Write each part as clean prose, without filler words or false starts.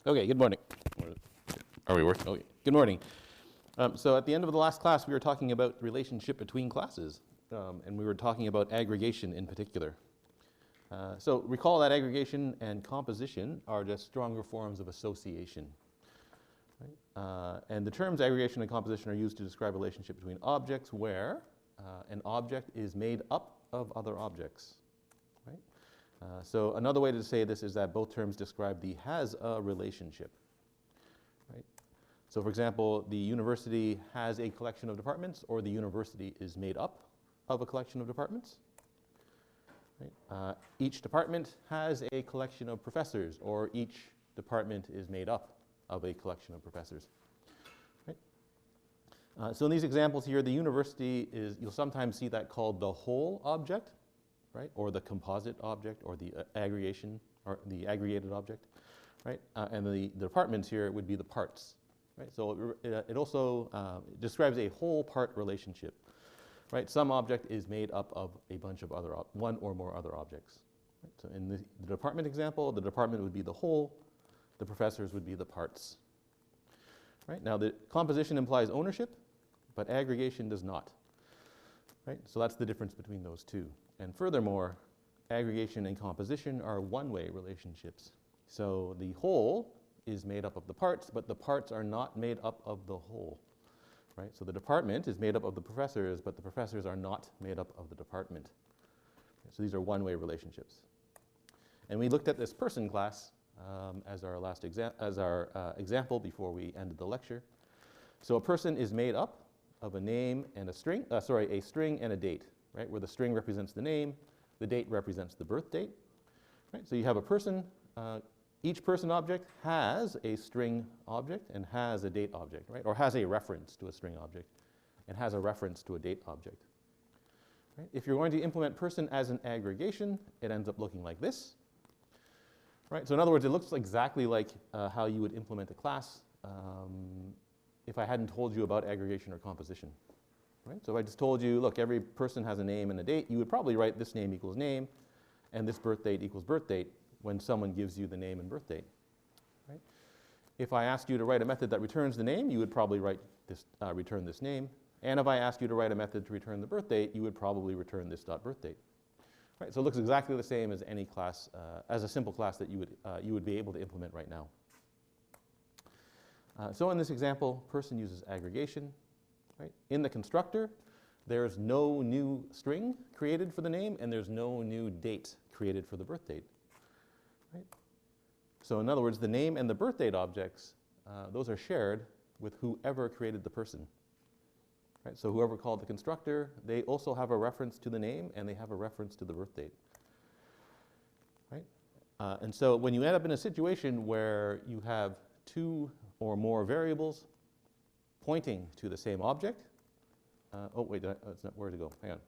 Okay, good morning. Are we working? Okay, good morning. So at the end of the last class, we were talking about relationship between classes, and we were talking about aggregation in particular. So recall that aggregation and composition are just stronger forms of association. Right? And the terms aggregation and composition are used to describe a relationship between objects where an object is made up of other objects. Right? So another way to say this is that both terms describe the has-a relationship. Right? So for example, the university has a collection of departments, or the university is made up of a collection of departments. Right? Each department has a collection of professors, or each department is made up of a collection of professors. Right? So in these examples here, the university is, you'll sometimes see that called the whole object, right? Or the composite object, or the aggregation, or the aggregated object, right? And the departments here would be the parts, right? So it also describes a whole part relationship, right? Some object is made up of a bunch of other, one or more other objects. Right? So in the department example, the department would be the whole, the professors would be the parts. Right? Now the composition implies ownership, but aggregation does not. Right? So that's the difference between those two. And furthermore, aggregation and composition are one-way relationships. So the whole is made up of the parts, but the parts are not made up of the whole. Right? So the department is made up of the professors, but the professors are not made up of the department. So these are one-way relationships. And we looked at this person class as our last example before we ended the lecture. So a person is made up of a name and a string, a string and a date, right? Where the string represents the name, the date represents the birth date. Right? So you have a person. Each person object has a string object and has a date object, right? Or has a reference to a string object and has a reference to a date object. Right? If you're going to implement person as an aggregation, it ends up looking like this. Right? So in other words, it looks exactly like how you would implement a class if I hadn't told you about aggregation or composition. Right? So if I just told you, look, every person has a name and a date, you would probably write this name equals name and this birth date equals birth date when someone gives you the name and birth date. Right? If I asked you to write a method that returns the name, you would probably write this, return this name. And if I asked you to write a method to return the birth date, you would probably return this dot birth date. Right? So it looks exactly the same as any class, as a simple class that you would be able to implement right now. So in this example, person uses aggregation. Right? In the constructor, there's no new string created for the name, and there's no new date created for the birth date. Right? So in other words, the name and the birth date objects, those are shared with whoever created the person. Right? So whoever called the constructor, they also have a reference to the name and they have a reference to the birth date. Right? And so when you end up in a situation where you have two or more variables pointing to the same object, oh wait, that's not where to go, hang on.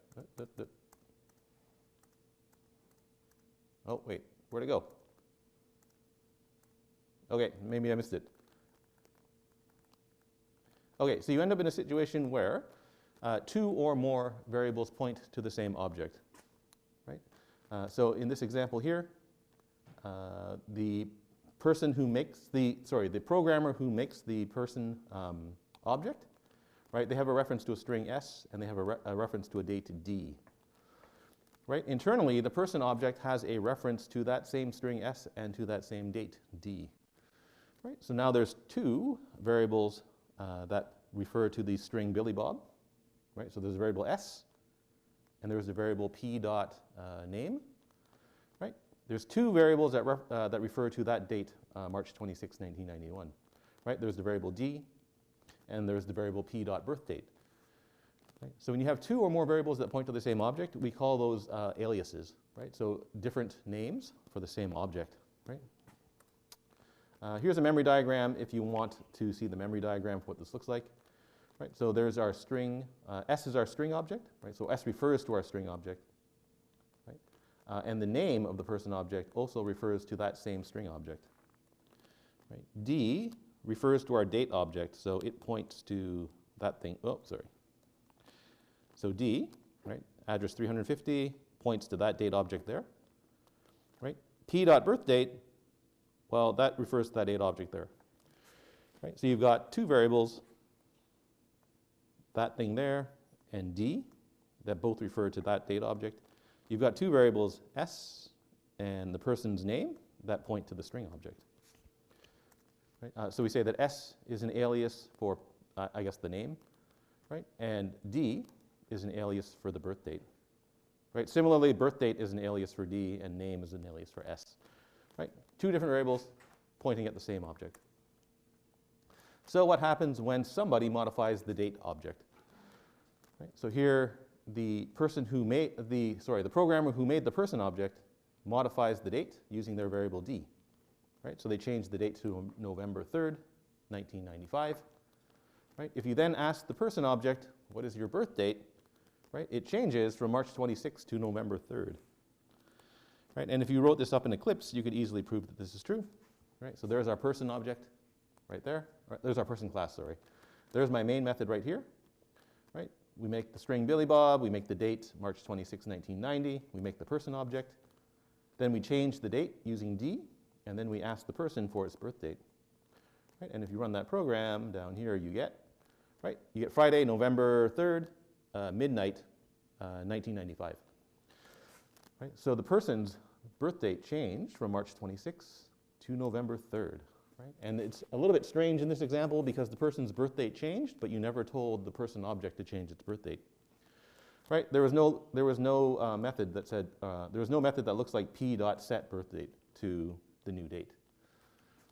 Oh wait, where to go? Okay, maybe I missed it. Okay, so you end up in a situation where two or more variables point to the same object, right? So in this example here, the programmer who makes the person object, right? They have a reference to a string S and they have a reference to a date D. Right? Internally, the person object has a reference to that same string S and to that same date D. Right? So now there's two variables that refer to the string Billy Bob. Right? So there's a variable S and there's a variable P dot name. Right? There's two variables that refer to that date, March 26, 1991. Right? There's the variable D and there's the variable P dot birth date. Right? So when you have two or more variables that point to the same object, we call those aliases. Right? So different names for the same object. Right? Here's a memory diagram if you want to see the memory diagram for what this looks like. Right? So there's our string, S is our string object, right? So S refers to our string object. Right? And the name of the person object also refers to that same string object. Right? D refers to our date object, so it points to that thing. Oh, sorry. So D, right, address 350, points to that date object there. Right? P dot birth date Well, that refers to that date object there. Right? So you've got two variables, that thing there and D, that both refer to that date object. You've got two variables, S and the person's name, that point to the string object. Right? So we say that S is an alias for, I guess, the name, right? And D is an alias for the birth date. Right? Similarly, birth date is an alias for D and name is an alias for S. Right? Two different variables pointing at the same object. So what happens when somebody modifies the date object? Right? So here, the programmer who made the person object modifies the date using their variable D. Right? So they change the date to November 3rd, 1995. Right? If you then ask the person object, what is your birth date? Right? It changes from March 26th to November 3rd. Right? And if you wrote this up in Eclipse, you could easily prove that this is true. Right? So there's our person object right there. Right? There's our person class, sorry. There's my main method right here. Right? We make the string Billy Bob, we make the date March 26, 1990, we make the person object. Then we change the date using D, and then we ask the person for its birth date. Right? And if you run that program down here, you get Friday, November 3rd, midnight, 1995. Right? So the person's birth date changed from March 26th to November 3rd. Right? And it's a little bit strange in this example because the person's birth date changed, but you never told the person object to change its birth date. Right? There was no method that said, there was no method that looks like p.set birth date to the new date.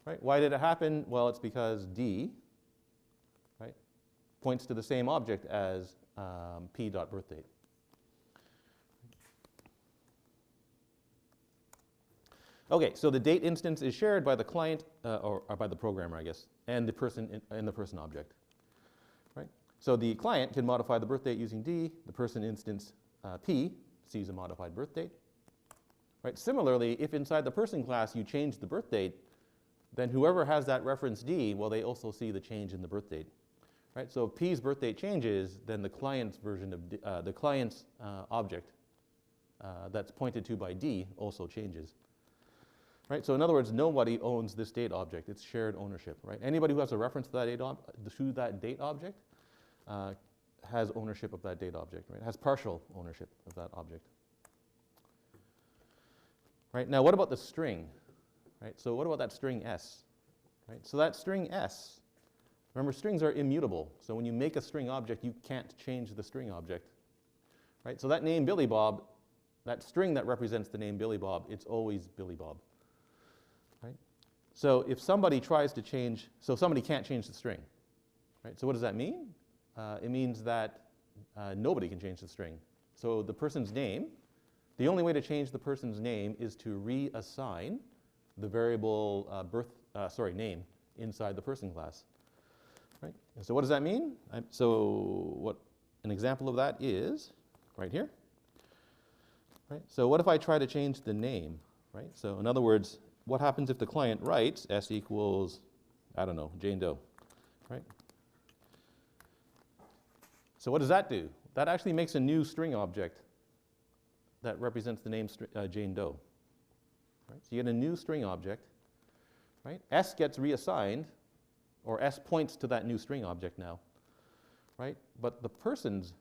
Right? Why did it happen? Well, it's because D, right, points to the same object as p.birthdate. Okay, so the date instance is shared by the client, or by the programmer, I guess, and the person object. Right? So the client can modify the birth date using D. The person instance P sees a modified birth date. Right? Similarly, if inside the person class you change the birth date, then whoever has that reference D, well, they also see the change in the birth date. Right? So if P's birth date changes, then the client's version of the client's object that's pointed to by D also changes. Right? So in other words, nobody owns this date object. It's shared ownership. Right? Anybody who has a reference to that date object has ownership of that date object. Right? Has partial ownership of that object. Right? Now, what about the string? Right? So what about that string S? Right? So that string S, remember, strings are immutable. So when you make a string object, you can't change the string object. Right? So that name Billy Bob, that string that represents the name Billy Bob, it's always Billy Bob. Right? So if somebody tries to change, so somebody can't change the string. Right? So what does that mean? It means that nobody can change the string. So the person's name, the only way to change the person's name is to reassign the variable name inside the person class. Right? And so what does that mean? So what an example of that is right here. Right? So what if I try to change the name? Right? So in other words, what happens if the client writes S equals, I don't know, Jane Doe? Right? So what does that do? That actually makes a new string object that represents the name Jane Doe. Right? So you get a new string object. Right? S gets reassigned, or S points to that new string object now. Right? But the person's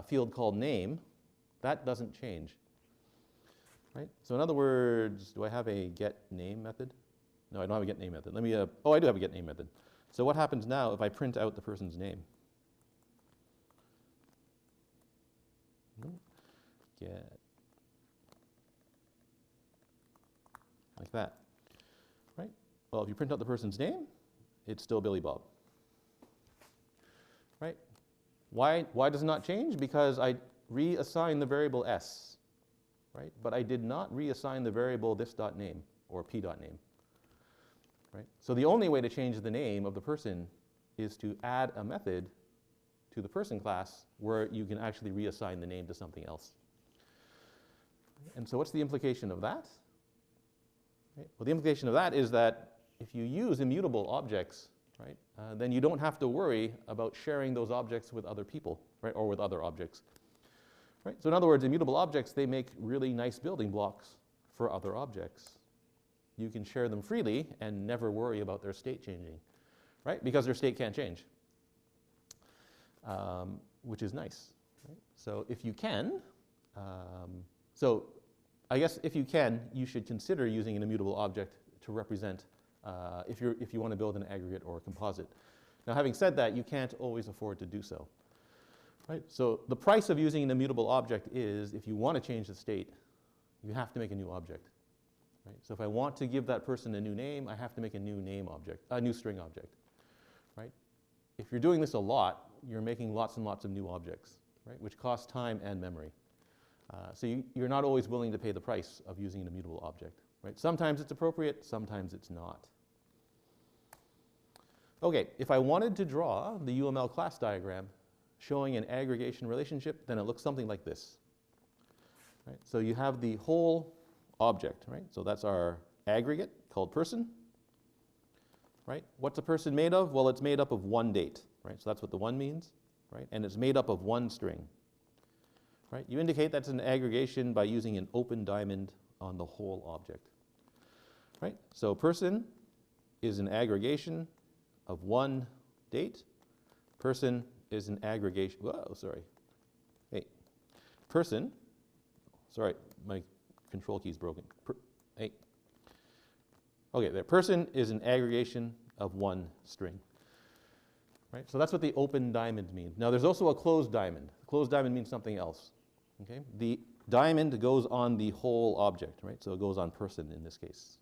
field called name, that doesn't change. Right? So in other words, do I have a getName method? No, I don't have a getName method. Oh, I do have a getName method. So what happens now if I print out the person's name? Get, like that. Right? Well, if you print out the person's name, it's still Billy Bob. Right? Why does it not change? Because I reassign the variable S. Right? But I did not reassign the variable this.name or p.name. Right? So the only way to change the name of the person is to add a method to the person class where you can actually reassign the name to something else. And so what's the implication of that? Right? Well, the implication of that is that if you use immutable objects, right, then you don't have to worry about sharing those objects with other people, right, or with other objects. Right? So in other words, immutable objects, they make really nice building blocks for other objects. you can share them freely and never worry about their state changing, right? Because their state can't change, which is nice. Right? So if you can, so I guess if you can, you should consider using an immutable object to represent if you want to build an aggregate or a composite. Now, having said that, you can't always afford to do so. Right? So the price of using an immutable object is, if you want to change the state, you have to make a new object. Right? So if I want to give that person a new name, I have to make a new name object, a new string object. Right? If you're doing this a lot, you're making lots and lots of new objects, right? Which cost time and memory. So you're not always willing to pay the price of using an immutable object. Right? Sometimes it's appropriate, sometimes it's not. Okay, if I wanted to draw the UML class diagram showing an aggregation relationship, then it looks something like this. Right? So you have the whole object, right? So that's our aggregate called person. Right? What's a person made of? Well, it's made up of one date, right? So that's what the one means, right? And it's made up of one string, right? You indicate that's an aggregation by using an open diamond on the whole object, right? So person is an aggregation of one date. Person is an aggregation, whoa, sorry. Hey, person, sorry, my control key is broken. Hey. Okay, the person is an aggregation of one string. Right? So that's what the open diamond means. Now there's also a closed diamond. A closed diamond means something else. Okay? The diamond goes on the whole object, right? So it goes on person in this case.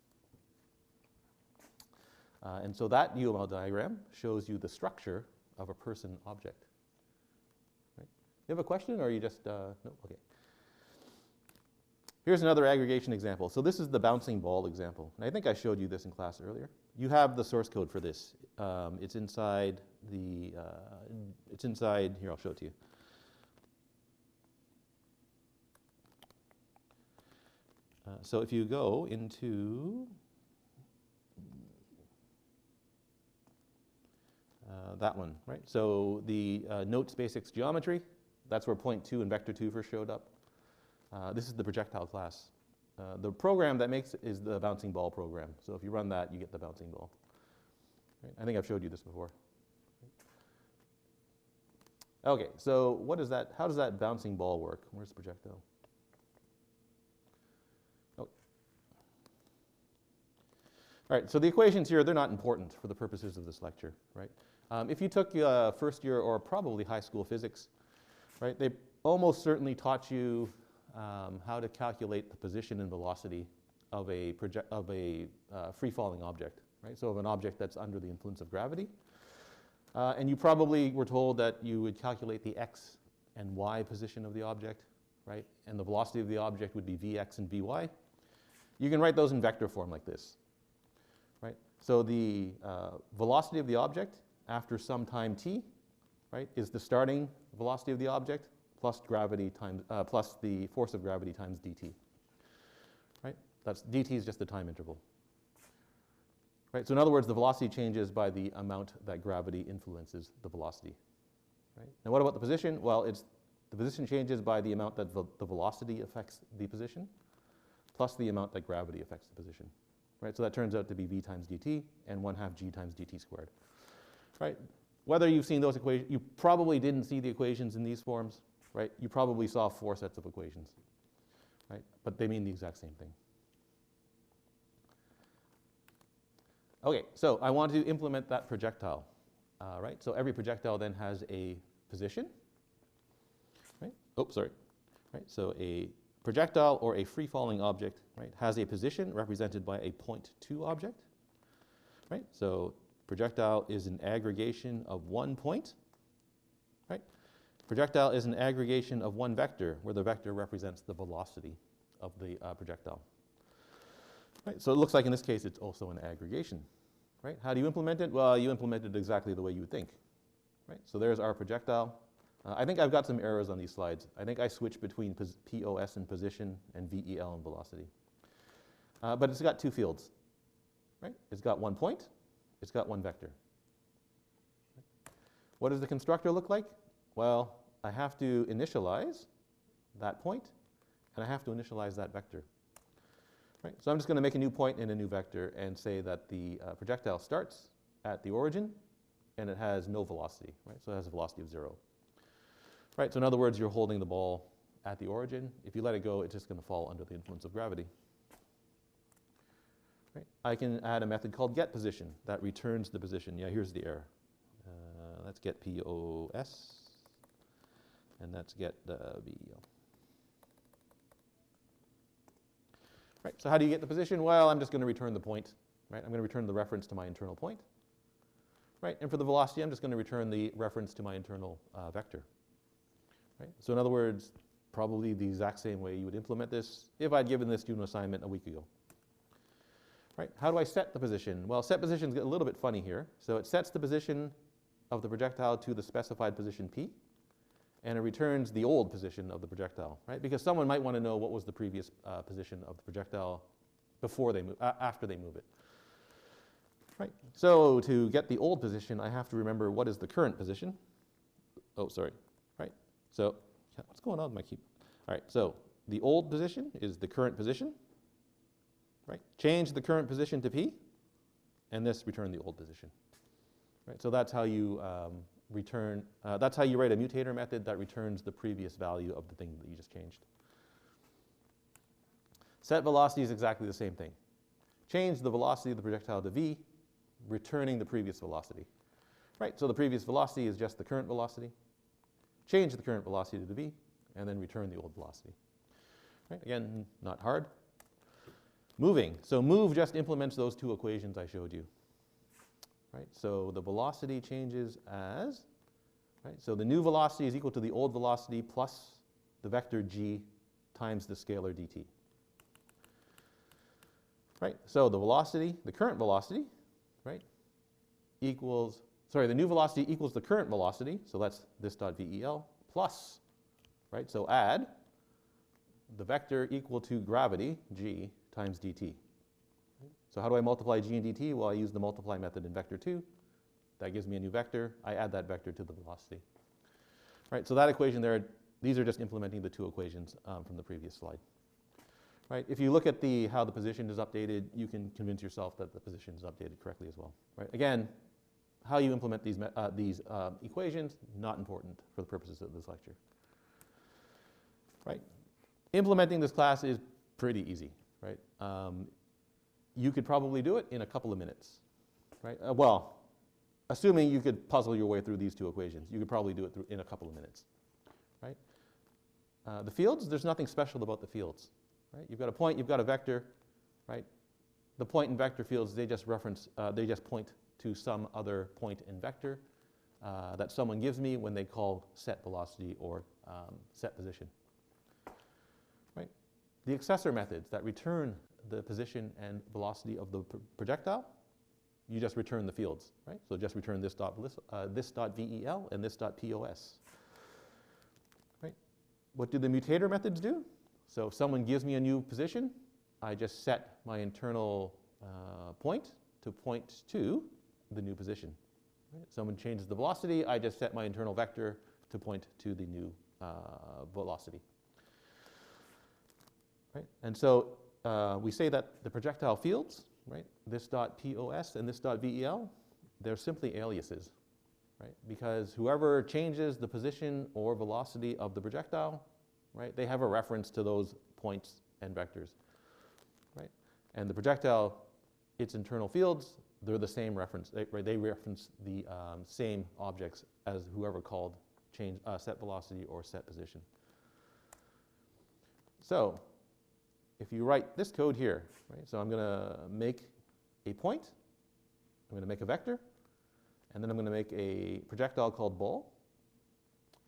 And so that UML diagram shows you the structure of a person object. Right? You have a question, or are you just, no? Okay. Here's another aggregation example. So this is the bouncing ball example. And I think I showed you this in class earlier. You have the source code for this. It's inside the, here, I'll show it to you. So if you go into that one, right? So the notes basics geometry, that's where point 2 and vector 2 first showed up. This is the projectile class. The program that makes it is the bouncing ball program. So if you run that, you get the bouncing ball. Right? I think I've showed you this before. Okay, so what is that? How does that bouncing ball work? Where's the projectile? Oh. All right, so the equations here, they're not important for the purposes of this lecture, right? If you took first year or probably high school physics, right, they almost certainly taught you how to calculate the position and velocity of a free-falling object, right? So of an object that's under the influence of gravity. And you probably were told that you would calculate the x and y position of the object, right? And the velocity of the object would be vx and vy. You can write those in vector form like this, right? So the velocity of the object after some time t, right, is the starting velocity of the object plus gravity times, plus the force of gravity times dt, right? That's dt is just the time interval, right? So in other words, the velocity changes by the amount that gravity influences the velocity, right? Now what about the position? Well, the position changes by the amount that the velocity affects the position plus the amount that gravity affects the position, right? So that turns out to be v times dt and 1/2 g times dt squared, right? Whether you've seen those equations, you probably didn't see the equations in these forms, right? You probably saw 4 sets of equations, right? But they mean the exact same thing. Okay, so I want to implement that projectile, right? So every projectile then has a position, right? Oh, sorry, right? So a projectile or a free-falling object, right, has a position represented by a point 2 object, right? So projectile is an aggregation of one point, right? Projectile is an aggregation of one vector, where the vector represents the velocity of the projectile. Right? So it looks like in this case it's also an aggregation. Right? How do you implement it? Well, you implement it exactly the way you would think. Right? So there's our projectile. I think I've got some errors on these slides. I think I switched between POS and position and VEL and velocity. But it's got 2 fields. Right? It's got one point. It's got one vector. What does the constructor look like? Well, I have to initialize that point, and I have to initialize that vector. Right? So I'm just going to make a new point in a new vector and say that the projectile starts at the origin and it has no velocity, right? So it has a velocity of 0. Right? So in other words, you're holding the ball at the origin. If you let it go, it's just going to fall under the influence of gravity. Right? I can add a method called getPosition that returns the position. Yeah, here's the error. Let's get POS, and let's get VEL. Right, so how do you get the position? Well, I'm just going to return the point. Right? I'm going to return the reference to my internal point. Right? And for the velocity, I'm just going to return the reference to my internal vector. Right? So in other words, probably the exact same way you would implement this if I'd given this to an assignment a week ago. Right? How do I set the position? Well, set positions get a little bit funny here. So it sets the position of the projectile to the specified position P, and it returns the old position of the projectile, right? Because someone might want to know what was the previous position of the projectile before they move, after they move it. Right? So to get the old position, I have to remember what is the current position. Oh, sorry. Right? So what's going on with my keyboard? All right, so the old position is the current position. Right? Change the current position to P, and this return the old position. Right? So that's how you that's how you write a mutator method that returns the previous value of the thing that you just changed. Set velocity is exactly the same thing. Change the velocity of the projectile to V, returning the previous velocity. Right? So the previous velocity is just the current velocity. Change the current velocity to V, and then return the old velocity. Right? Again, not hard. Moving. So move just implements those two equations I showed you. Right? So the velocity changes as, right? So the new velocity is equal to the old velocity plus the vector g times the scalar dt. Right? So the velocity, the current velocity, right, equals, sorry, the new velocity equals the current velocity, so that's this dot VEL, plus, right, so add the vector equal to gravity, g, times dt. So how do I multiply g and dt? Well, I use the multiply method in vector 2. That gives me a new vector. I add that vector to the velocity. Right, so that equation there, these are just implementing the two equations from the previous slide. Right, if you look at how the position is updated, you can convince yourself that the position is updated correctly as well. Right, again, how you implement these equations, not important for the purposes of this lecture. Right, implementing this class is pretty easy. Right. You could probably do it in a couple of minutes, right? Well, assuming you could puzzle your way through these two equations, you could probably do it in a couple of minutes, right? The fields, there's nothing special about the fields, right? You've got a point, you've got a vector, right? The point and vector fields, they just point to some other point in vector that someone gives me when they call set velocity or set position, right? The accessor methods that return the position and velocity of the projectile, you just return the fields, right? So just return this dot VEL and this dot POS. Right? What do the mutator methods do? So if someone gives me a new position, I just set my internal point to point to the new position. Right? Someone changes the velocity, I just set my internal vector to point to the new velocity. Right? And so we say that the projectile fields, right, this dot POS and this dot VEL, they're simply aliases, right? Because whoever changes the position or velocity of the projectile, right, they have a reference to those points and vectors, right? And the projectile, its internal fields, they're the same reference, they reference the same objects as whoever called set velocity or set position. So if you write this code here, right, so I'm going to make a point, I'm going to make a vector, and then I'm going to make a projectile called ball.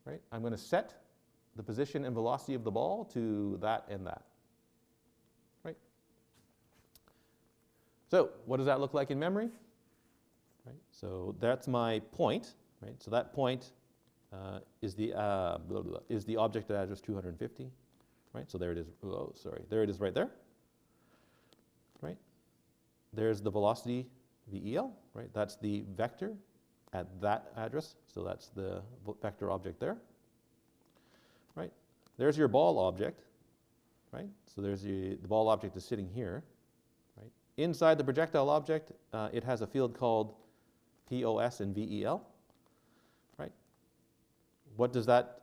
Right? I'm going to set the position and velocity of the ball to that and that. Right? So what does that look like in memory? Right? So that's my point. Right? So that point is the object at address 250. Right? So there it is. Oh, sorry. There it is right there. Right? There's the velocity VEL. Right? That's the vector at that address. So that's the vector object there. Right? There's your ball object. right? So there's the ball object is sitting here, right? Inside the projectile object, it has a field called POS and VEL, right? What does that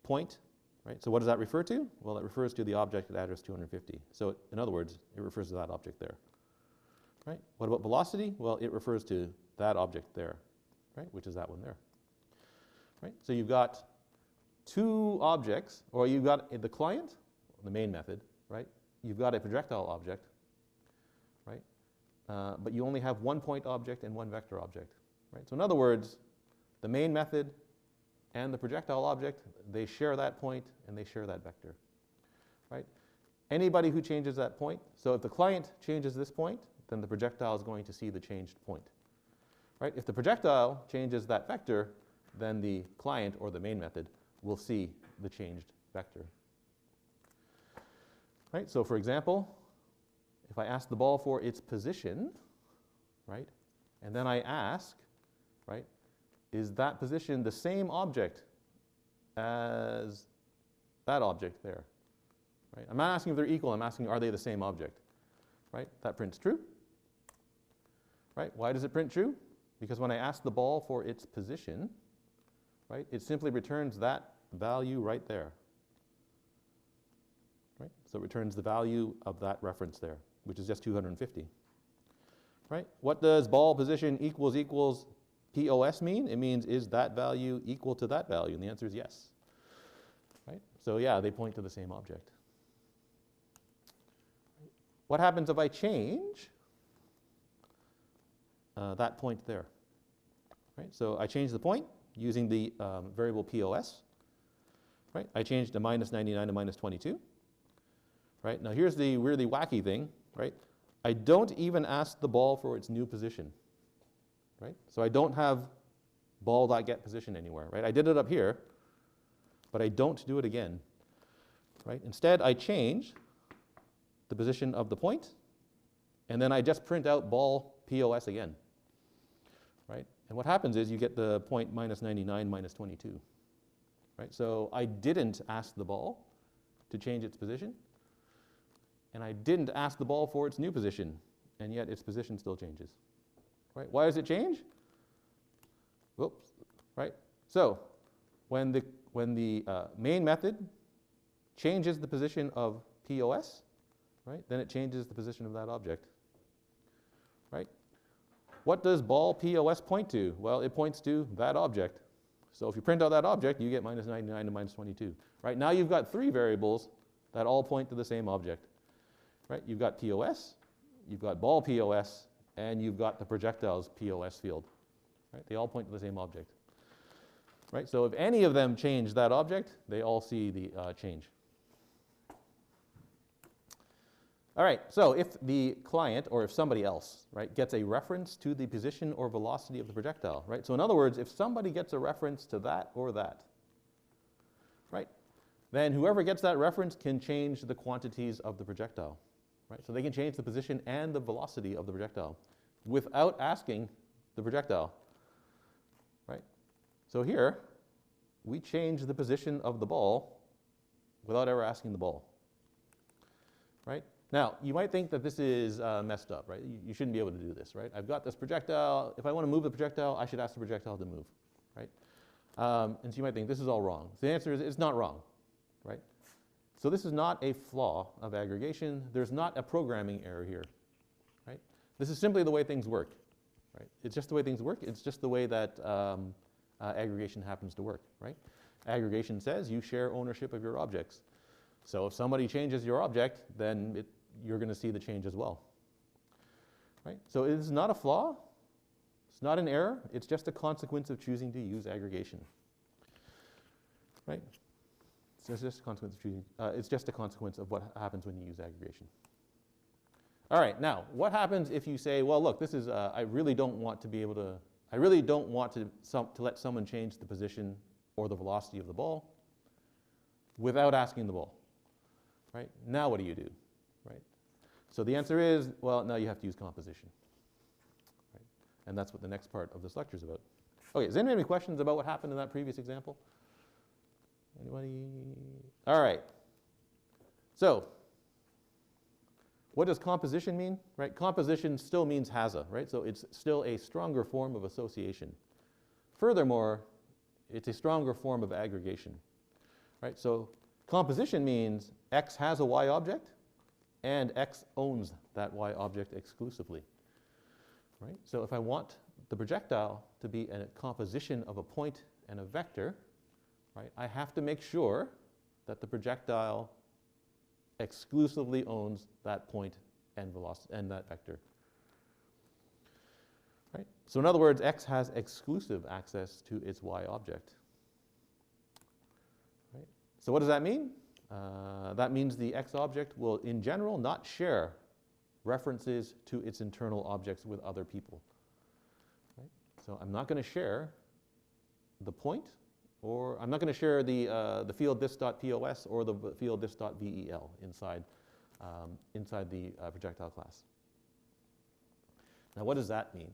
point, right? So what does that refer to? Well, it refers to the object at address 250. So in other words, it refers to that object there, right? What about velocity? Well, it refers to that object there, right? Which is that one there, right? So you've got two objects, or you've got the client, the main method, right? You've got a projectile object, right? But you only have one point object and one vector object, right? So in other words, the main method and the projectile object, they share that point and they share that vector, right? Anybody who changes that point, so if the client changes this point, then the projectile is going to see the changed point, right? If the projectile changes that vector, then the client or the main method will see the changed vector. Right? So for example, if I ask the ball for its position, right, and then I ask, right, is that position the same object as that object there? Right? I'm not asking if they're equal, I'm asking are they the same object? Right? That prints true. Right? Why does it print true? Because when I ask the ball for its position, right, it simply returns that value right there. Right? So it returns the value of that reference there, which is just 250. Right? What does ball position equals POS mean? It means is that value equal to that value? And the answer is yes. Right? So yeah, they point to the same object. What happens if I change that point there? Right? So I change the point using the variable POS. Right? I changed to minus 99 to minus 22. Right? Now here's the really wacky thing. Right? I don't even ask the ball for its new position. Right? So I don't have ball.get position anywhere. Right? I did it up here, but I don't do it again. Right? Instead, I change the position of the point, and then I just print out ball POS again. Right? And what happens is you get the point minus 99 minus 22. Right? So I didn't ask the ball to change its position, and I didn't ask the ball for its new position, and yet its position still changes. Right? Why does it change? Whoops. Right? So when the main method changes the position of POS, right, then it changes the position of that object. Right? What does ball POS point to? Well, it points to that object. So if you print out that object, you get minus 99 to minus 22. Right? Now you've got three variables that all point to the same object. Right? You've got POS, you've got ball POS, and you've got the projectile's POS field. Right? They all point to the same object. Right? So if any of them change that object, they all see the change. All right, so if the client, or if somebody else, right, gets a reference to the position or velocity of the projectile, right? So in other words, if somebody gets a reference to that or that, right, then whoever gets that reference can change the quantities of the projectile, right? So they can change the position and the velocity of the projectile without asking the projectile, right? So here, we change the position of the ball without ever asking the ball, right? Now, you might think that this is messed up, right? You shouldn't be able to do this, right? I've got this projectile. If I want to move the projectile, I should ask the projectile to move, right? And so you might think this is all wrong. So the answer is it's not wrong, right? So this is not a flaw of aggregation. There's not a programming error here, right? This is simply the way things work, right? It's just the way things work. It's just the way that aggregation happens to work, right? Aggregation says you share ownership of your objects. So if somebody changes your object, then you're going to see the change as well. Right? So it is not a flaw. It's not an error. It's just a consequence of choosing to use aggregation. Right? So it's just a consequence of choosing. It's just a consequence of what happens when you use aggregation. All right. Now, what happens if you say, well, look, this is. I really don't want to be able to. I really don't want to let someone change the position or the velocity of the ball without asking the ball. Right? Now what do you do? Right? So the answer is, well, now you have to use composition. Right? And that's what the next part of this lecture is about. Okay, does anyone have any questions about what happened in that previous example? Anybody? All right. So what does composition mean? Right? Composition still means has-a, right? So it's still a stronger form of association. Furthermore, it's a stronger form of aggregation. Right? So composition means X has a Y object and X owns that Y object exclusively. Right? So if I want the projectile to be a composition of a point and a vector, right, I have to make sure that the projectile exclusively owns that point and velocity and that vector. Right? So in other words, X has exclusive access to its Y object. Right? So what does that mean? That means the X object will, in general, not share references to its internal objects with other people. Right? So I'm not going to share the point, or I'm not going to share the field this.pos or the field this.vel inside the projectile class. Now, what does that mean?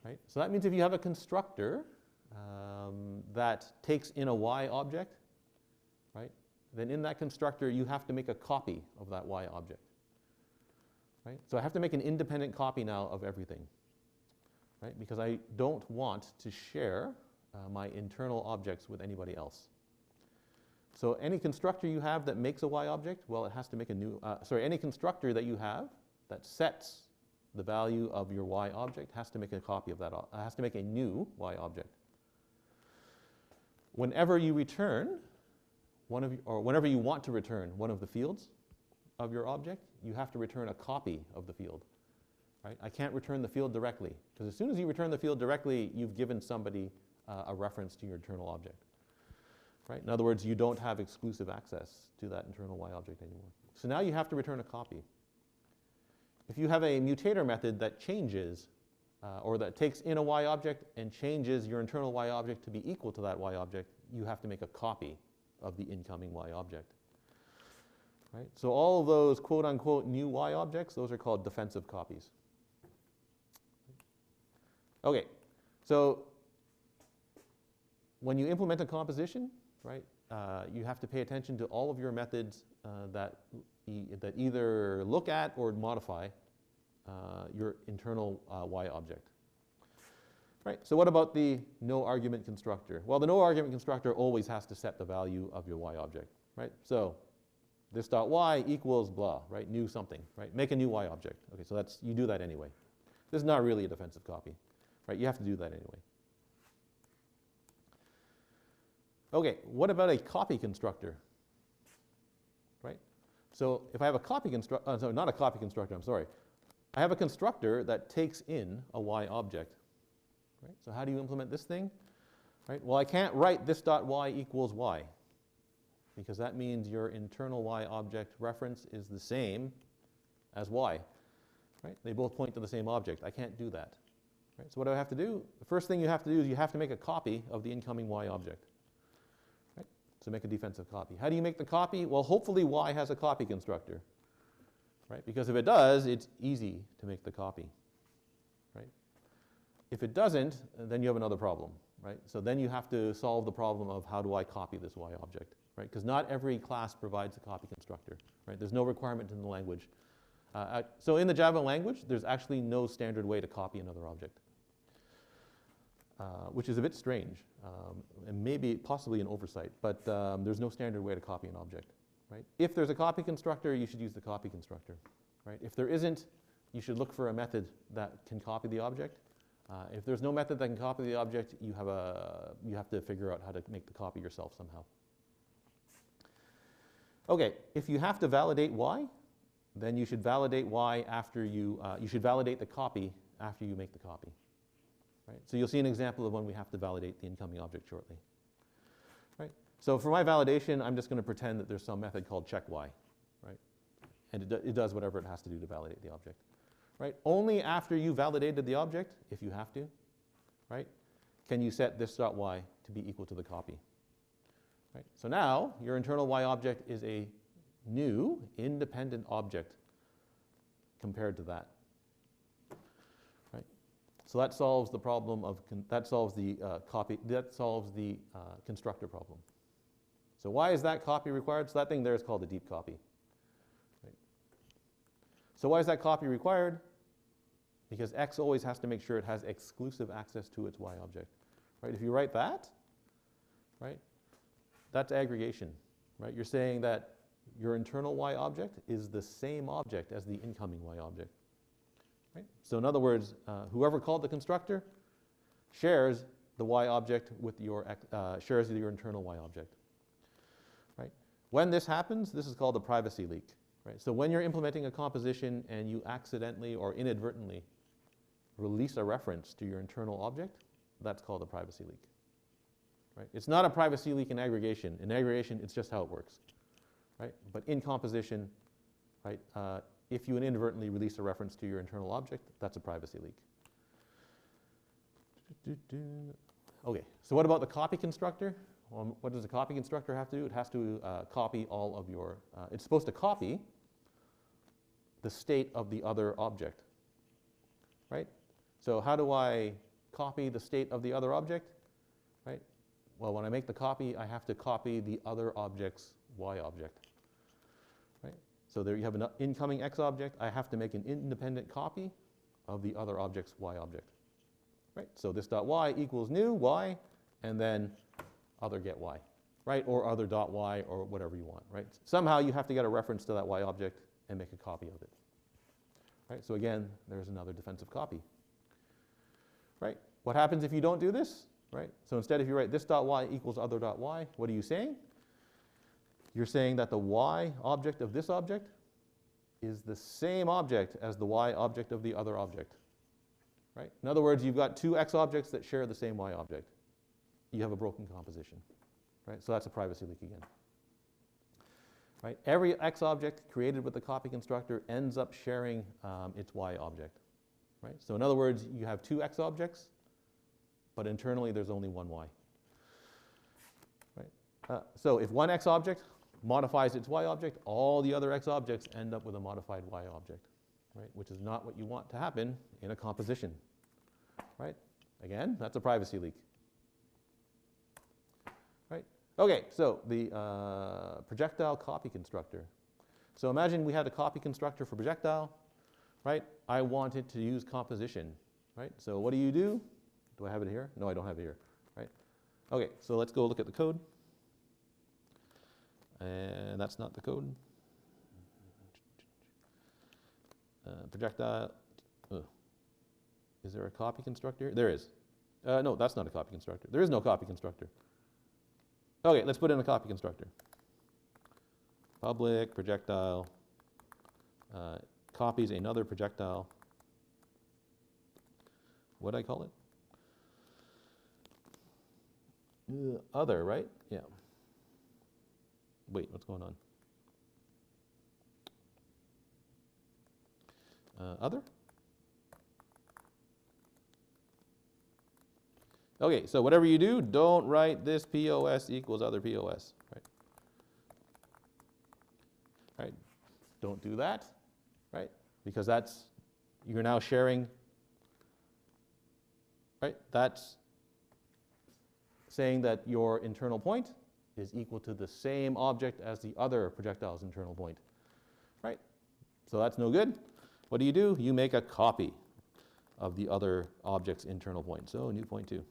Right? So that means if you have a constructor that takes in a Y object, right, then in that constructor you have to make a copy of that Y object. Right? So I have to make an independent copy now of everything, right? Because I don't want to share my internal objects with anybody else. So any constructor you have that makes a Y object, well, it has to make a new, any constructor that you have that sets the value of your Y object has to make a copy of that, has to make a new Y object. Whenever you return whenever you want to return one of the fields of your object, you have to return a copy of the field. Right? I can't return the field directly, because as soon as you return the field directly, you've given somebody a reference to your internal object. Right? In other words, you don't have exclusive access to that internal Y object anymore. So now you have to return a copy. If you have a mutator method that changes or that takes in a Y object and changes your internal Y object to be equal to that Y object, you have to make a copy of the incoming Y object. Right? So all of those quote-unquote new Y objects, those are called defensive copies. Okay, so when you implement a composition, right, you have to pay attention to all of your methods that either look at or modify your internal Y object. Right, so what about the no argument constructor? Well, the no argument constructor always has to set the value of your Y object. Right? So this dot Y equals blah, right? New something, right? Make a new Y object. Okay, so you do that anyway. This is not really a defensive copy, right? You have to do that anyway. Okay, what about a copy constructor? Right? So if I have a copy constructor, so not a copy constructor, I'm sorry. I have a constructor that takes in a Y object. Right? So how do you implement this thing? Right? Well, I can't write this dot Y equals Y, because that means your internal Y object reference is the same as Y. Right? They both point to the same object. I can't do that. Right? So what do I have to do? The first thing you have to do is you have to make a copy of the incoming Y object. Right? So make a defensive copy. How do you make the copy? Well, hopefully Y has a copy constructor. Right? Because if it does, it's easy to make the copy. Right? If it doesn't, then you have another problem. Right? So then you have to solve the problem of how do I copy this Y object. Right? Because not every class provides a copy constructor. Right? There's no requirement in the language. So in the Java language, there's actually no standard way to copy another object, which is a bit strange, and maybe possibly an oversight, but there's no standard way to copy an object. Right? If there's a copy constructor, you should use the copy constructor. Right? If there isn't, you should look for a method that can copy the object. If there's no method that can copy the object, you have to figure out how to make the copy yourself somehow. Okay, if you have to validate Y, then you should validate Y after you should validate the copy after you make the copy. Right? So you'll see an example of when we have to validate the incoming object shortly. Right? So for my validation, I'm just going to pretend that there's some method called check Y. Right? And it does whatever it has to do to validate the object. Right? Only after you validated the object, if you have to, right, can you set this dot Y to be equal to the copy. Right? So now your internal Y object is a new independent object compared to that. Right? So that solves the problem of that solves the constructor problem. So why is that copy required? So that thing there is called a deep copy. So why is that copy required? Because X always has to make sure it has exclusive access to its Y object. Right? If you write that, right, that's aggregation. Right? You're saying that your internal Y object is the same object as the incoming Y object. Right? So in other words, whoever called the constructor shares the Y object with your shares your internal Y object. Right? When this happens, this is called a privacy leak. Right? So when you're implementing a composition and you accidentally or inadvertently release a reference to your internal object, that's called a privacy leak. Right? It's not a privacy leak in aggregation. In aggregation, it's just how it works. Right? But in composition, right, if you inadvertently release a reference to your internal object, that's a privacy leak. Okay, so what about the copy constructor? What does the copy constructor have to do? It has to copy all of your, it's supposed to copy the state of the other object, right? So how do I copy the state of the other object, right? Well, when I make the copy, I have to copy the other object's Y object, right? So there you have an incoming X object. I have to make an independent copy of the other object's Y object, right? So this dot Y equals new Y, and then other get Y, right? Or other dot Y, or whatever you want, right? Somehow you have to get a reference to that Y object and make a copy of it, right? So again, there's another defensive copy, right? What happens if you don't do this, right? So instead, if you write this dot Y equals other dot Y, what are you saying? You're saying that the Y object of this object is the same object as the Y object of the other object, right? In other words, you've got two X objects that share the same Y object. You have a broken composition, right? So that's a privacy leak again, right? Every X object created with the copy constructor ends up sharing its Y object, right? So in other words, you have two X objects, but internally there's only one Y, right? So if one X object modifies its Y object, all the other X objects end up with a modified Y object, right? Which is not what you want to happen in a composition, right? Again, that's a privacy leak. Right? Okay, so the projectile copy constructor. So imagine we had a copy constructor for projectile, right? I want it to use composition, right? So what do? Do I have it here? No, I don't have it here, right? Okay, so let's go look at the code. And that's not the code. Projectile. Is there a copy constructor? There is. No, that's not a copy constructor. There is no copy constructor. Okay, let's put in a copy constructor. Public projectile copies another projectile. What do I call it? Other, right? Yeah. Wait, what's going on? Other? Okay, so whatever you do, don't write this POS equals other POS, right? Right? Don't do that, right? Because that's, you're now sharing, right? That's saying that your internal point is equal to the same object as the other projectile's internal point, right? So that's no good. What do? You make a copy of the other object's internal point. So new point 2.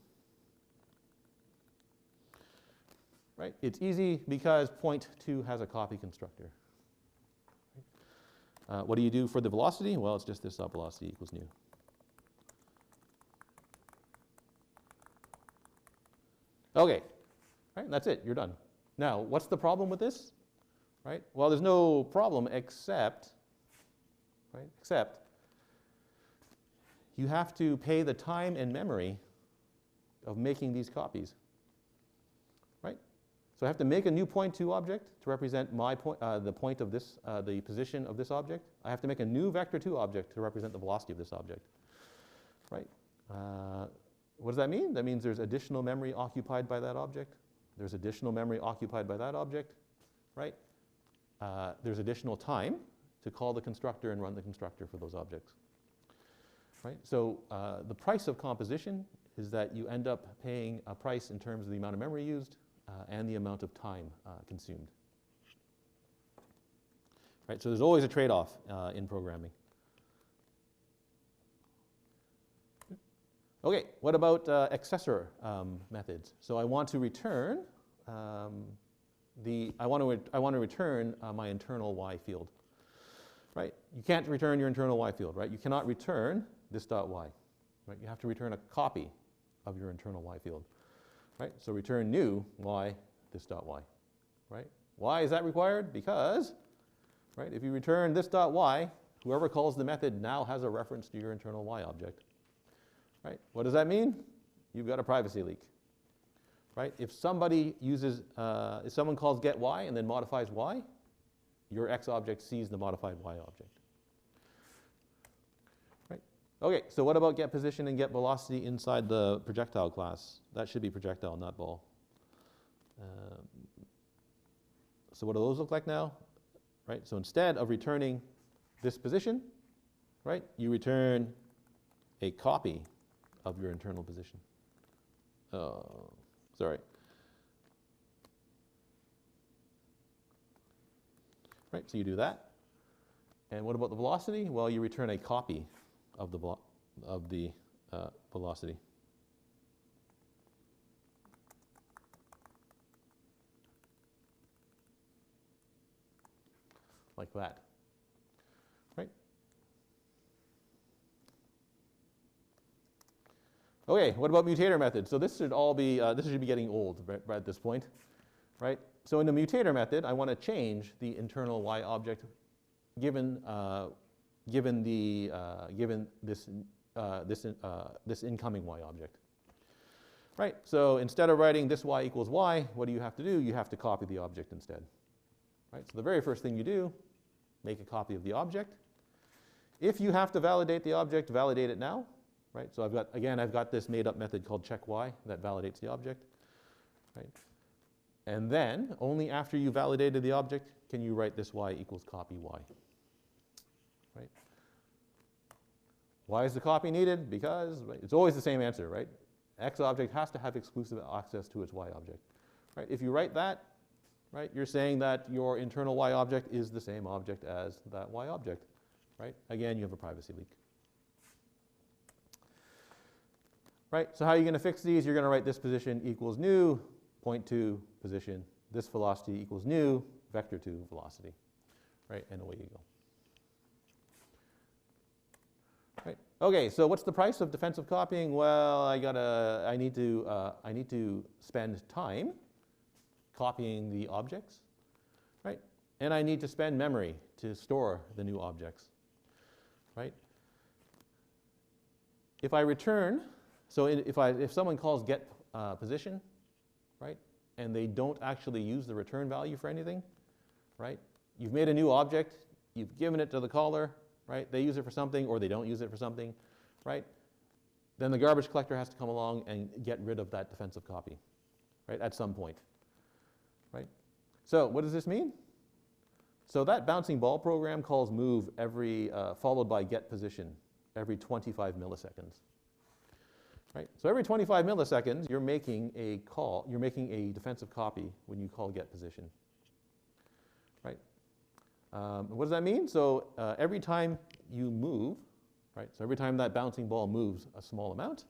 Right? It's easy because point 2 has a copy constructor. What do you do for the velocity? Well, it's just this dot velocity equals new. Okay, right? That's it. You're done. Now, what's the problem with this? Right? Well, there's no problem except, right? Except you have to pay the time and memory of making these copies. Right? So I have to make a new point 2 object to represent my point, the point of this, the position of this object. I have to make a new vector 2 object to represent the velocity of this object. Right? What does that mean? That means there's additional memory occupied by that object. There's additional memory occupied by that object. Right? There's additional time to call the constructor and run the constructor for those objects. Right? So the price of composition is that you end up paying a price in terms of the amount of memory used and the amount of time consumed. Right? So there's always a trade-off in programming. Okay, what about accessor methods? So I want to return I want to return my internal y field, right? You can't return your internal y field, right? You cannot return this dot y, right? You have to return a copy of your internal y field, right? So return new y this dot y, right? Why is that required? Because, right, if you return this dot y, whoever calls the method now has a reference to your internal y object, right? What does that mean? You've got a privacy leak, right? If somebody uses, if someone calls get y and then modifies y, your x object sees the modified y object, right? Okay, so what about get position and get velocity inside the projectile class? That should be projectile, not ball. So what do those look like now? Right, so instead of returning this position, right, you return a copy of your internal position. Sorry. Right, so you do that. And what about the velocity? Well, you return a copy of the velocity. Like that, right? Okay, what about mutator method? So this should all be, this should be getting old right at this point, right? So in the mutator method, I want to change the internal y object given this incoming y object, right? So instead of writing this y equals y, what do you have to do? You have to copy the object instead, right? So the very first thing you do, make a copy of the object. If you have to validate the object, validate it now, right? So I've got this made up method called check y that validates the object, right? And then only after you validated the object can you write this y equals copy y, right? Why is the copy needed? Because, right, it's always the same answer, right? X object has to have exclusive access to its y object, right? If you write that, right, you're saying that your internal y object is the same object as that y object, right? Again, you have a privacy leak. Right, so how are you going to fix these? You're going to write this position equals new, point 2 position. This velocity equals new, vector 2 velocity, right? And away you go. Right. Okay, so what's the price of defensive copying? Well, I need to spend time copying the objects, right? And I need to spend memory to store the new objects, right? If I return, so if someone calls get position, right, and they don't actually use the return value for anything, right? You've made a new object, you've given it to the caller, right? They use it for something or they don't use it for something, right? Then the garbage collector has to come along and get rid of that defensive copy, right, at some point. Right? So what does this mean? So that bouncing ball program calls move followed by get position every 25 milliseconds. Right? So every 25 milliseconds, you're making a call, you're making a defensive copy when you call get position. Right? What does that mean? So every time you move, right? So every time that bouncing ball moves a small amount,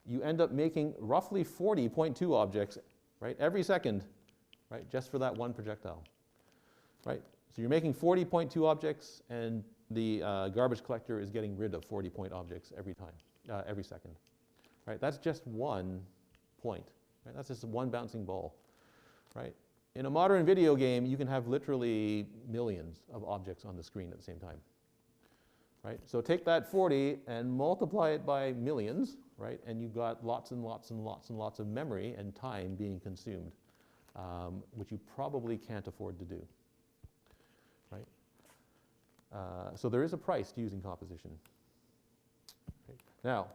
you end up making roughly 40.2 objects, right? Every second. Right, just for that one projectile, right? So you're making 40.2 objects, and the garbage collector is getting rid of 40 objects every time, every second, right? That's just one point, right? That's just one bouncing ball, right? In a modern video game, you can have literally millions of objects on the screen at the same time, right? So take that 40 and multiply it by millions, right? And you've got lots and lots and lots and lots of memory and time being consumed. Which you probably can't afford to do, right? So there is a price to using composition. Okay. Now,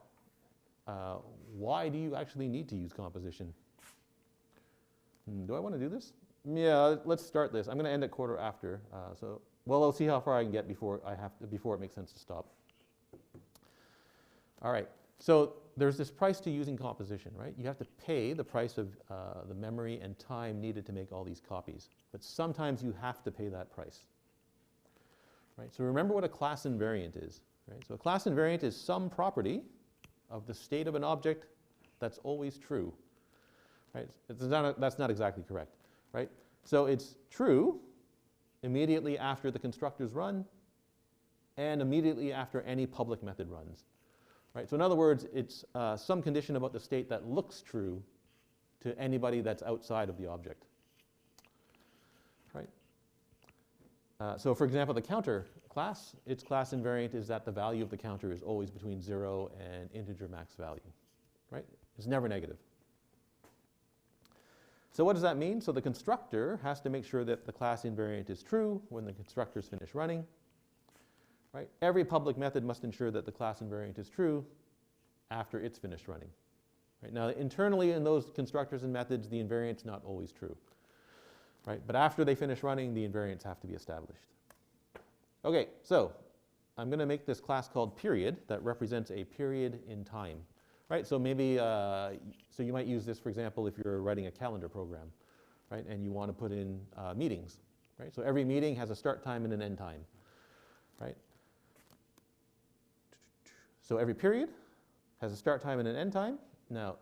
why do you actually need to use composition? Do I want to do this? Yeah, let's start this. I'm going to end at quarter after. Well, I'll see how far I can get before it makes sense to stop. All right. So there's this price to using composition, right? You have to pay the price of the memory and time needed to make all these copies. But sometimes you have to pay that price, right? So remember what a class invariant is, right? So a class invariant is some property, of the state of an object that's always true. Right? That's not exactly correct. Right? So it's true immediately after the constructors run and immediately after any public method runs. Right? So in other words, it's some condition about the state that looks true to anybody that's outside of the object. Right? So for example, the counter class, its class invariant is that the value of the counter is always between 0 and integer max value. Right? It's never negative. So what does that mean? So the constructor has to make sure that the class invariant is true when the constructors finish running. Right? Every public method must ensure that the class invariant is true after it's finished running. Right? Now, internally in those constructors and methods, the invariant's not always true. Right? But after they finish running, the invariants have to be established. Okay, so I'm going to make this class called period that represents a period in time. Right? So maybe, so you might use this, for example, if you're writing a calendar program, right? And you want to put in meetings, right? So every meeting has a start time and an end time, right? So every period has a start time and an end time. Now,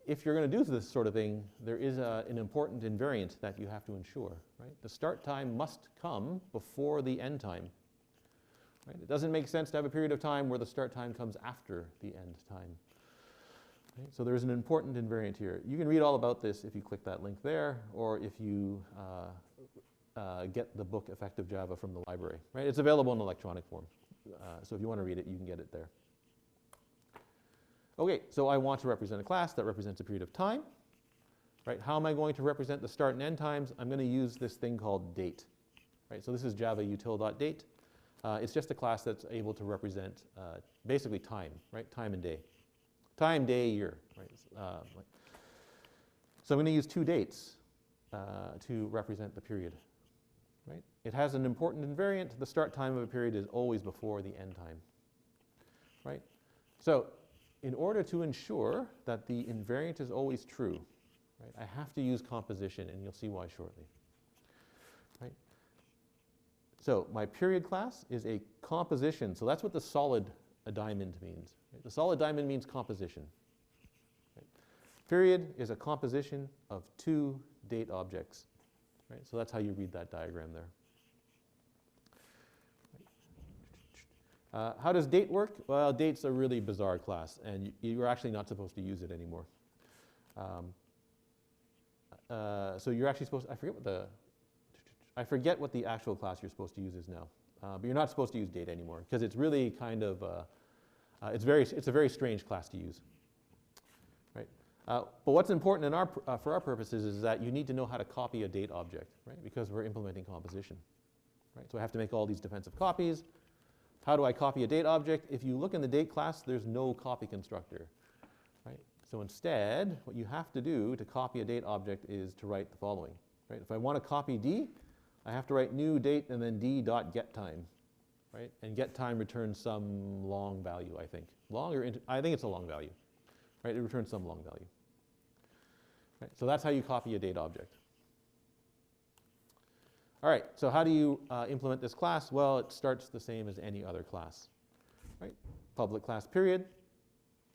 if you're going to do this sort of thing, there is an important invariant that you have to ensure, right? The start time must come before the end time. Right? It doesn't make sense to have a period of time where the start time comes after the end time. Right? So there's an important invariant here. You can read all about this if you click that link there, or if you get the book Effective Java from the library. Right? It's available in electronic form. So if you want to read it, you can get it there. Okay, so I want to represent a class that represents a period of time. Right? How am I going to represent the start and end times? I'm going to use this thing called date. Right? So this is Java util.date. It's just a class that's able to represent basically time, right? Time and day. Time, day, year. Right? So I'm going to use two dates to represent the period. Right? It has an important invariant. The start time of a period is always before the end time. Right? So in order to ensure that the invariant is always true, right, I have to use composition, and you'll see why shortly. Right? So my period class is a composition. So that's what the solid diamond means. Right? The solid diamond means composition. Right? Period is a composition of two date objects. Right? So that's how you read that diagram there. How does date work? Well, date's a really bizarre class, and you're actually not supposed to use it anymore. So you're actually supposed to, I forget what the actual class you're supposed to use is now. But you're not supposed to use date anymore, because it's really kind of, it's a very strange class to use. Right? But what's important in for our purposes is that you need to know how to copy a date object, right? Because we're implementing composition. Right? So I have to make all these defensive copies. How do I copy a date object? If you look in the date class, there's no copy constructor. Right? So instead, what you have to do to copy a date object is to write the following. Right? If I want to copy D, I have to write new date and then d.getTime. Right? And getTime returns some long value, I think. Long or I think it's a long value. Right? It returns some long value. Right? So that's how you copy a date object. All right, so how do you implement this class? Well, it starts the same as any other class. Right? Public class period.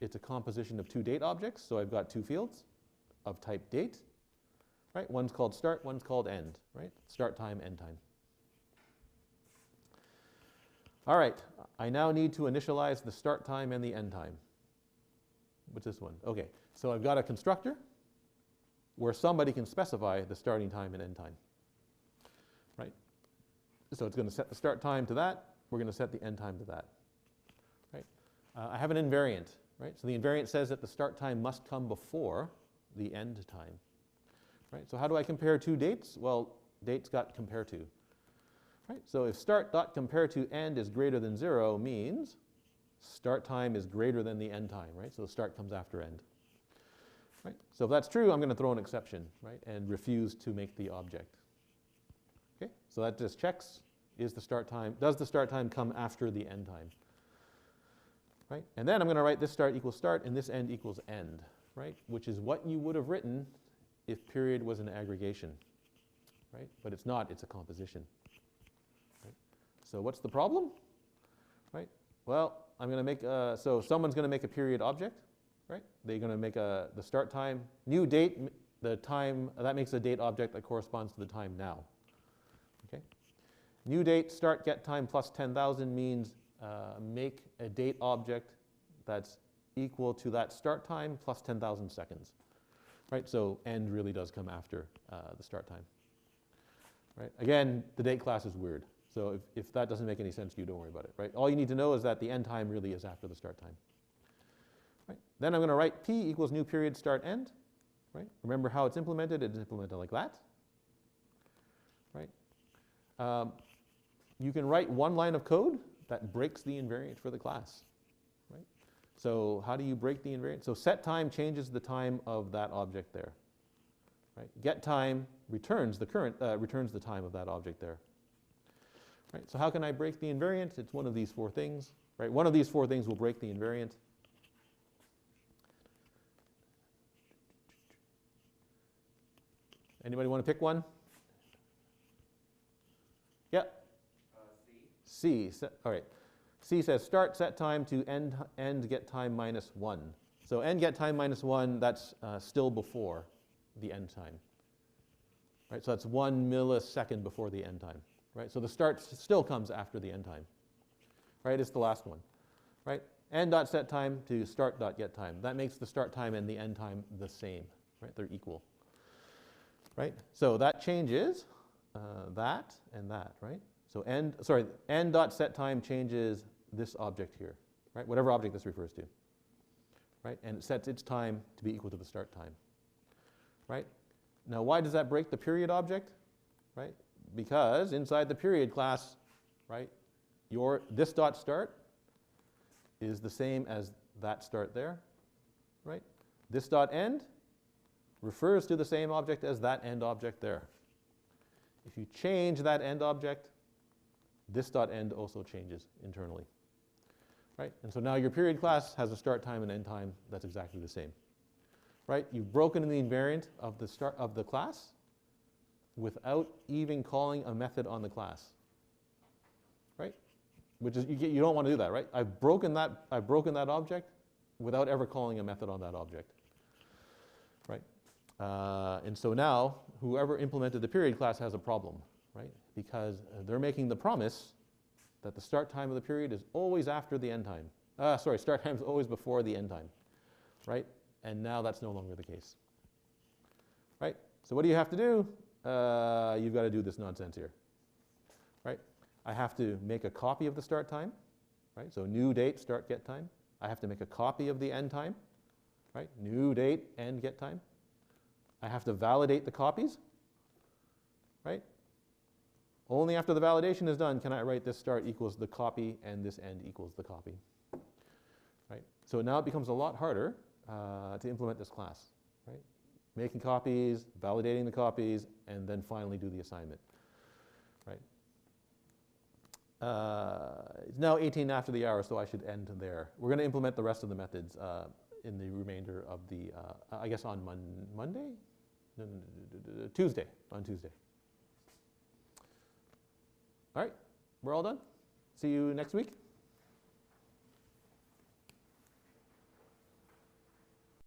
It's a composition of two date objects, so I've got two fields of type date. Right? One's called start, one's called end. Right? Start time, end time. All right, I now need to initialize the start time and the end time. What's this one? Okay, so I've got a constructor where somebody can specify the starting time and end time. Right? So it's going to set the start time to that. We're going to set the end time to that. Right? I have an invariant. Right? So the invariant says that the start time must come before the end time. Right? So how do I compare two dates? Well, dates got compare to. Right? So if start.compareToEnd is greater than 0 means start time is greater than the end time. Right? So the start comes after end. Right? So if that's true, I'm going to throw an exception, right, and refuse to make the object. Okay? So that just checks, does the start time come after the end time? Right? And then I'm going to write this start equals start and this end equals end, right? Which is what you would have written if period was an aggregation, right? But it's not, it's a composition. Right? So what's the problem? Right? Well, I'm going to make, so someone's going to make a period object, right? They're going to make the start time, new date, the time, that makes a date object that corresponds to the time now. Okay? New date, start, get time plus 10,000 means make a date object that's equal to that start time plus 10,000 seconds. Right? So end really does come after the start time. Right? Again, the date class is weird. So if that doesn't make any sense to you, don't worry about it. Right? All you need to know is that the end time really is after the start time. Right? Then I'm going to write p equals new period start end. Right? Remember how it's implemented? It's implemented like that. Right? You can write one line of code that breaks the invariant for the class. Right? So how do you break the invariant? So set time changes the time of that object there. Right? Get time returns the returns the time of that object there. Right? So how can I break the invariant? It's one of these four things. Right? One of these four things will break the invariant. Anybody want to pick one? Yeah. C. All right. C says start set time to end get time minus 1. So end get time minus 1, that's still before the end time. Right? So that's 1 millisecond before the end time. Right? So the start still comes after the end time. Right? It's the last one. Right? End dot set time to start dot get time. That makes the start time and the end time the same. Right? They're equal. Right? So that changes that and that. Right? So end dot set time changes this object here. Right? Whatever object this refers to. Right? And it sets its time to be equal to the start time. Right? Now, why does that break the period object? Right? Because inside the period class, right, this dot start is the same as that start there. Right? This dot end refers to the same object as that end object there. If you change that end object, this dot end also changes internally. Right? And so now your period class has a start time and end time that's exactly the same. Right? You've broken the invariant of the start of the class without even calling a method on the class. Right? Which is you don't want to do that, right? I've broken that object without ever calling a method on that object. Right? And so now whoever implemented the period class has a problem, right? Because they're making the promise that the start time of the period is always after the end time. Start time is always before the end time, right? And now that's no longer the case, right? So what do you have to do? You've got to do this nonsense here, right? I have to make a copy of the start time, right? So new date, start, get time. I have to make a copy of the end time, right? New date, end, get time. I have to validate the copies, right? Only after the validation is done can I write this start equals the copy and this end equals the copy, right? So now it becomes a lot harder to implement this class, right? Making copies, validating the copies, and then finally do the assignment, right? It's now 18 after the hour, so I should end there. We're going to implement the rest of the methods in the remainder of the, I guess on Monday? No, Tuesday, on Tuesday. All right, we're all done. See you next week.